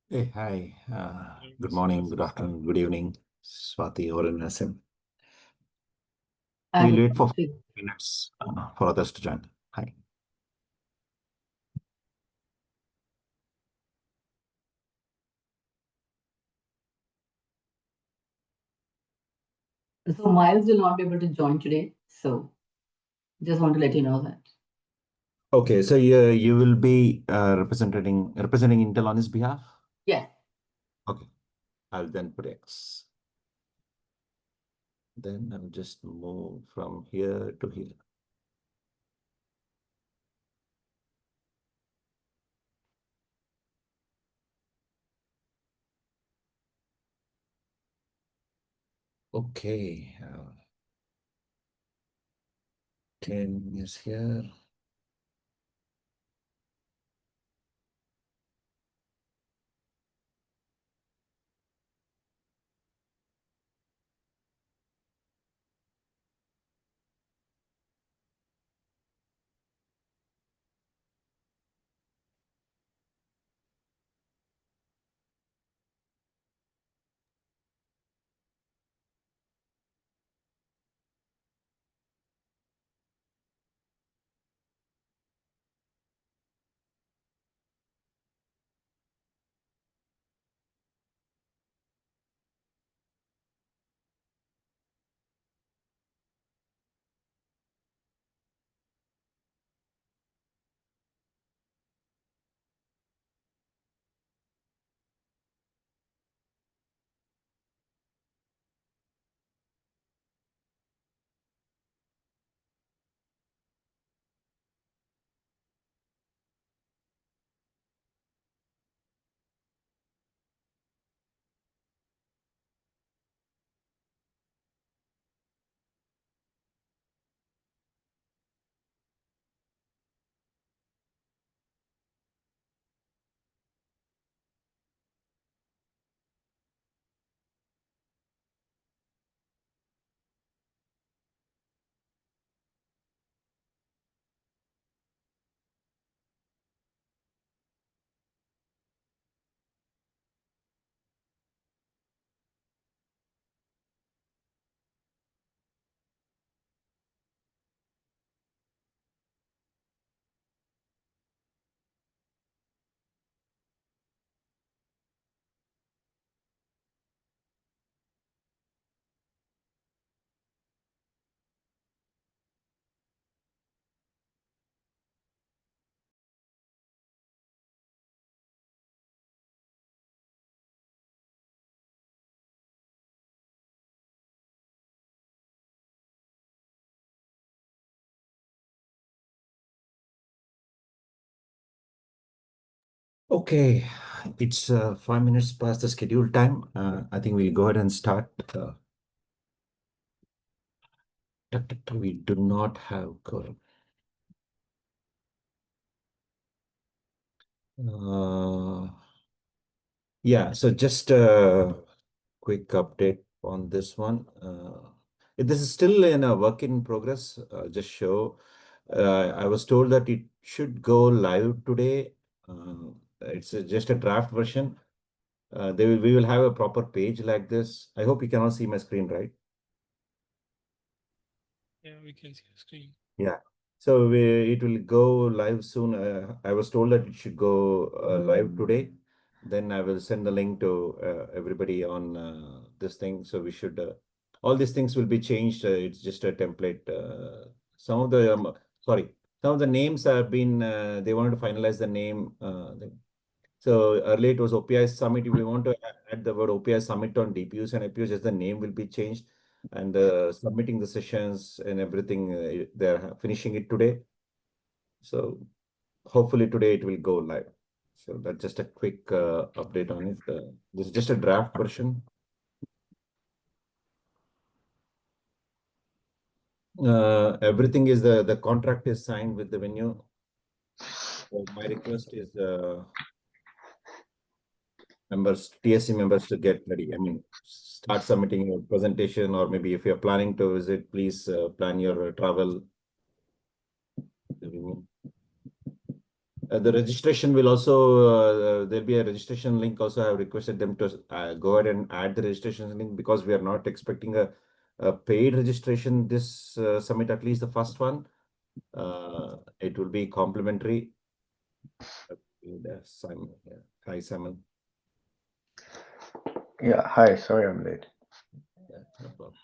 Hey, hi. Good Mr. morning, good Nasim. afternoon, good evening, Swati or Nasim. I We'll would wait for say, minutes for others to join. Hi. so Miles will not be able to join today. So just want to let you know that. Okay, so you will be representing Intel on his behalf? Yes. Okay, I'll then put X. Then I'll just move from here to here. Okay, Ken is here. Okay, it's 5 minutes past the scheduled time. I think we'll go ahead and start. We do not have quorum. Yeah, so just a quick update on this one. This is still in a work in progress. Just show. I was told that it should go live today. It's just a draft version. We will have a proper page like this. I hope you can all see my screen, right? Yeah, we can see the screen. Yeah. So it will go live soon. I was told that it should go live today. Then I will send the link to everybody on this thing. So we should, all these things will be changed. It's just a template. Some of the, sorry, some of the names have been, they wanted to finalize the name. So earlier it was OPI Summit. If we want to add the word OPI Summit on DPUs and APUs, just the name will be changed. And submitting the sessions and everything, they're finishing it today. So hopefully today it will go live. So that's just a quick update on it. This is just a draft version. Everything is the contract is signed with the venue. So my request is TSC members to get ready. I mean, start submitting your presentation, or maybe if you're planning to visit, please plan your travel. The registration will also, there'll be a registration link also. I have requested them to go ahead and add the registration link because we are not expecting a paid registration this summit, at least the first one. It will be complimentary. Simon, yeah. Hi, Simon. Yeah, hi, sorry I'm late. Yeah, no problem.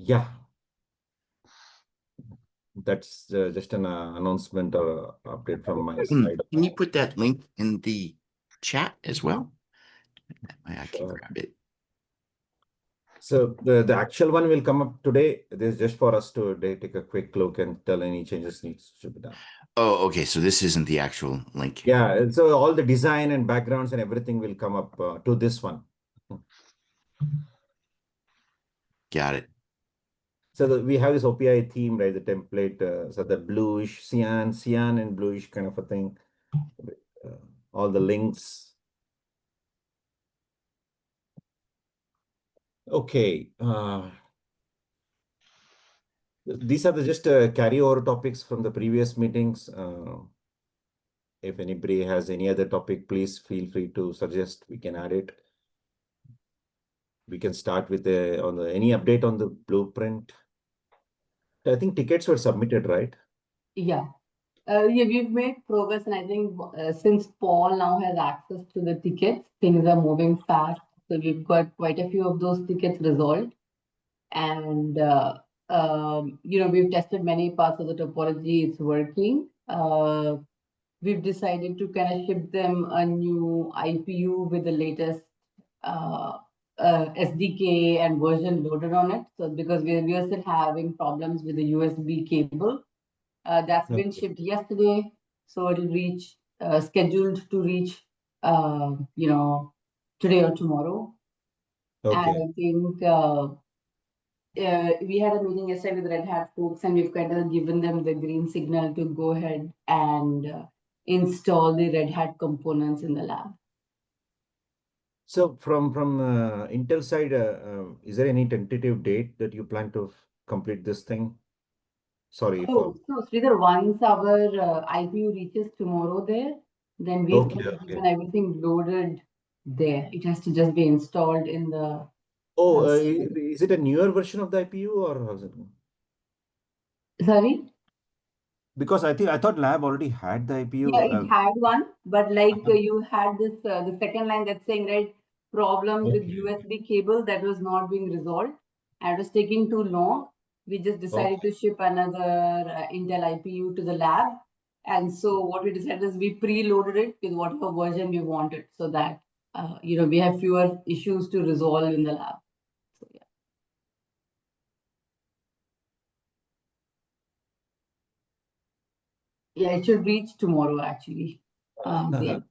Yeah, that's just an announcement or update from my side. Can you put that link in the chat as well? I can Sure. grab it. So the actual one will come up today. This is just for us to take a quick look and tell any changes needs to be done. Oh, okay. So this isn't the actual link. Yeah, and so all the design and backgrounds and everything will come up to this one. Got it. So we have this OPI theme, right? The template, so the bluish, cyan and bluish kind of a thing. All the links. Okay. These are just carryover topics from the previous meetings. If anybody has any other topic, please feel free to suggest. We can add it. We can start with any update on the blueprint. I think tickets were submitted, right? Yeah. Yeah, we've made progress, and I think since Paul now has access to the tickets, things are moving fast. So we've got quite a few of those tickets resolved, and we've tested many parts of the topology. It's working. We've decided to kind of ship them a new IPU with the latest SDK and version loaded on it. So because we are still having problems with the USB cable. That's been Okay. shipped yesterday, so it'll reach scheduled to reach today or tomorrow. Okay. And I think we had a meeting yesterday with Red Hat folks, and we've kind of given them the green signal to go ahead and install the Red Hat components in the lab. So from Intel side, is there any tentative date that you plan to complete this thing? Sorry for. So Sridhar, once our IPU reaches tomorrow there, then we've Okay. given everything loaded there. It has to just be installed in the. Oh, is it a newer version of the IPU or how's it? Sorry? Because I thought lab already had the IPU. Yeah, it had one, but like you had this, the second line that's saying, right, problem with Okay. USB cable that was not being resolved. And it was taking too long. We just decided to ship another Intel IPU to the lab. And so what we decided is we preloaded it with whatever version we wanted so that, we have fewer issues to resolve in the lab. So, yeah. Yeah, it should reach tomorrow actually. Yeah.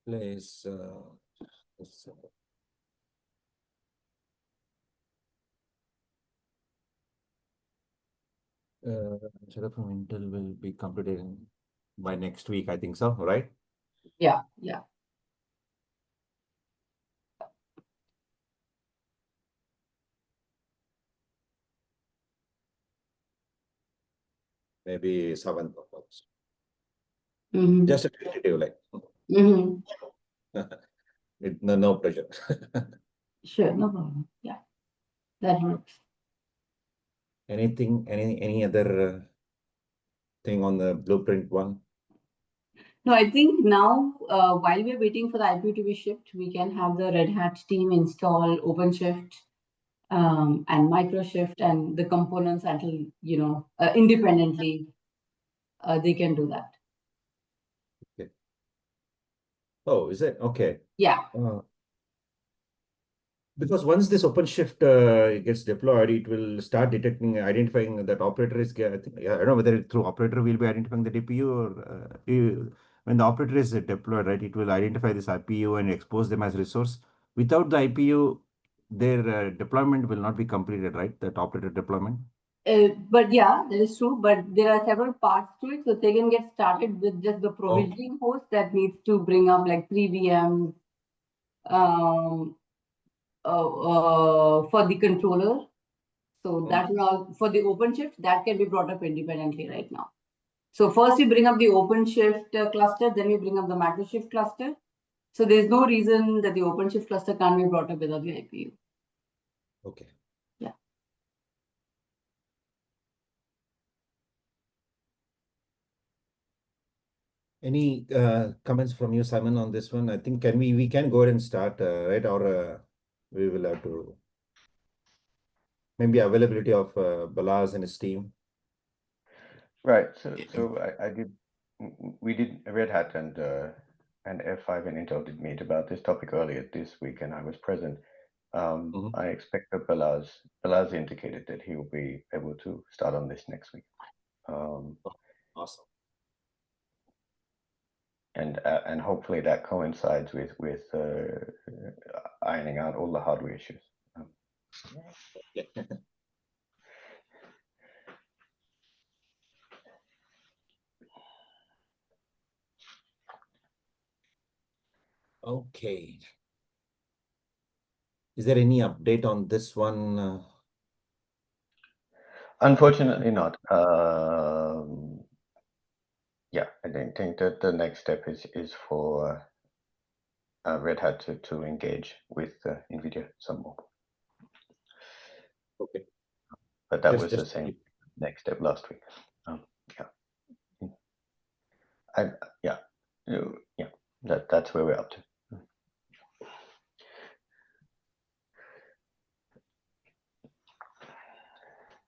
Please. Setup from Intel will be completed by next week, I think so, right? Yeah. Maybe 7th of August. Mm-hmm. Just a tentative, like. Mm-hmm. No pressure. Sure, no problem. Yeah, that works. Anything, any other thing on the blueprint one? No, I think now, while we're waiting for the IPU to be shipped, we can have the Red Hat team install OpenShift and MicroShift and the components until, independently, they can do that. Okay. Oh, is it? Okay. Yeah. Because once this OpenShift gets deployed, it will start detecting, identifying that operator is. I don't know whether through operator we'll be identifying the DPU or when the operator is deployed, right? It will identify this IPU and expose them as resource. Without the IPU, their deployment will not be completed, right? That operator deployment. But yeah, that is true. But there are several parts to it, so they can get started with just the provisioning host that needs to bring up like 3 VMs for the controller. So that will all, for the OpenShift, that can be brought up independently right now. So first we bring up the OpenShift cluster, then we bring up the MicroShift cluster. So there's no reason that the OpenShift cluster can't be brought up without the IPU. Okay. Yeah. Any comments from you, Simon, on this one? I think we can go ahead and start, right? Or we will have to maybe availability of Balaz and his team. Right. So we did Red Hat and F5 and Intel did meet about this topic earlier this week, and I was present. I expect that Balaz indicated that he will be able to start on this next week. Awesome. And hopefully that coincides with ironing out all the hardware issues. Okay. Is there any update on this one? Unfortunately not. Yeah, I think that the next step is for Red Hat to engage with NVIDIA some more. Okay. But that Just- was the just- same next step last week. Yeah, that's where we're up to.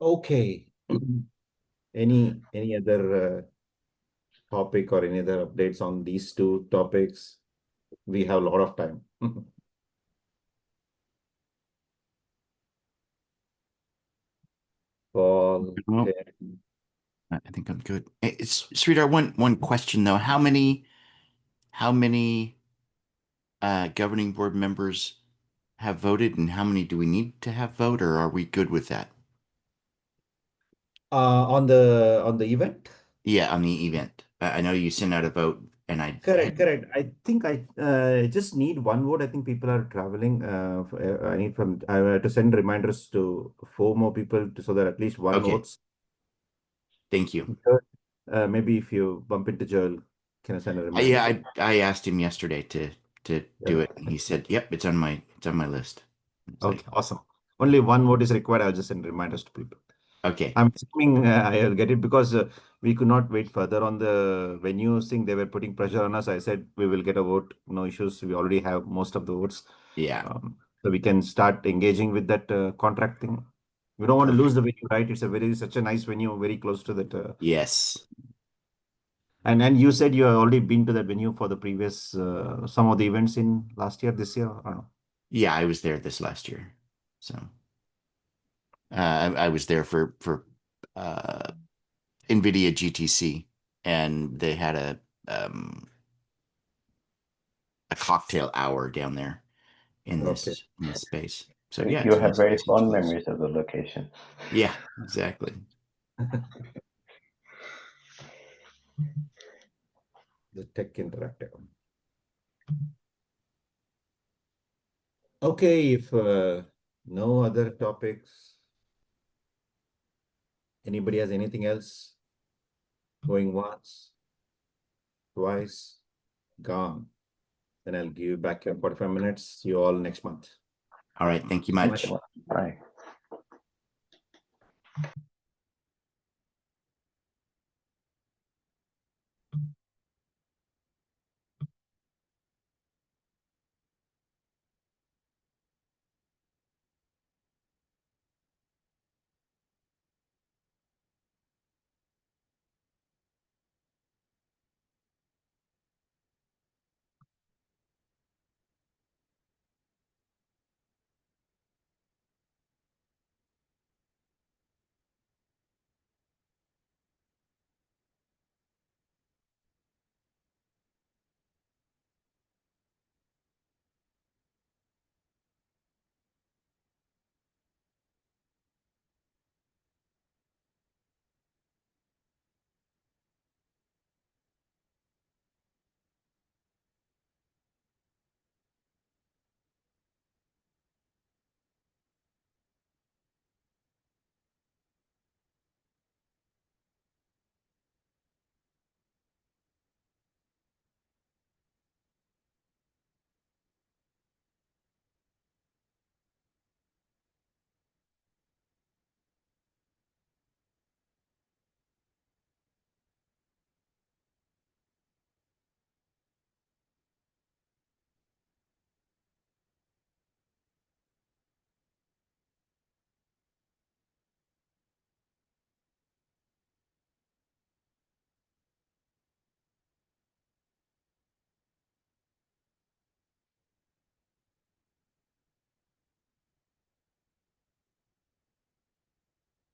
Okay. Any other topic or any other updates on these two topics? We have a lot of time. Paul, Well, Ken. I think I'm good. It's Sridhar, one question though. How many governing board members have voted, and how many do we need to have vote, or are we good with that? On the event? Yeah, on the event. I know you sent out a vote, and Correct. I think I just need one vote. I think people are traveling. I need I have to send reminders to 4 more people so that at least one Okay. votes. Thank you. Maybe if you bump into Joel, can I send a reminder? Yeah, I asked him yesterday to do it, and he said, "Yep, it's on my list." It's Okay, awesome. Only one vote is required. I'll just send reminders to people. Okay. I'm assuming I'll get it because we could not wait further on the venue thing. They were putting pressure on us. I said we will get a vote, no issues. We already have most of the votes. Yeah. So we can start engaging with that contract thing. We don't want to lose the venue, right? It's such a nice venue, very close to that. Yes. And you said you have already been to that venue for the previous some of the events in last year, this year, or no? Yeah, I was there this last year, so I was there for NVIDIA GTC, and they had a cocktail hour down there in this space. So yeah, You it's a have nice very place to fond choose. memories of the location. Yeah, exactly. The Tech Interactive. Okay, if no other topics, anybody has anything else? Going once, twice, gone. Then I'll give you back your 45 minutes. See you all next month. All right. Thank you much. Bye.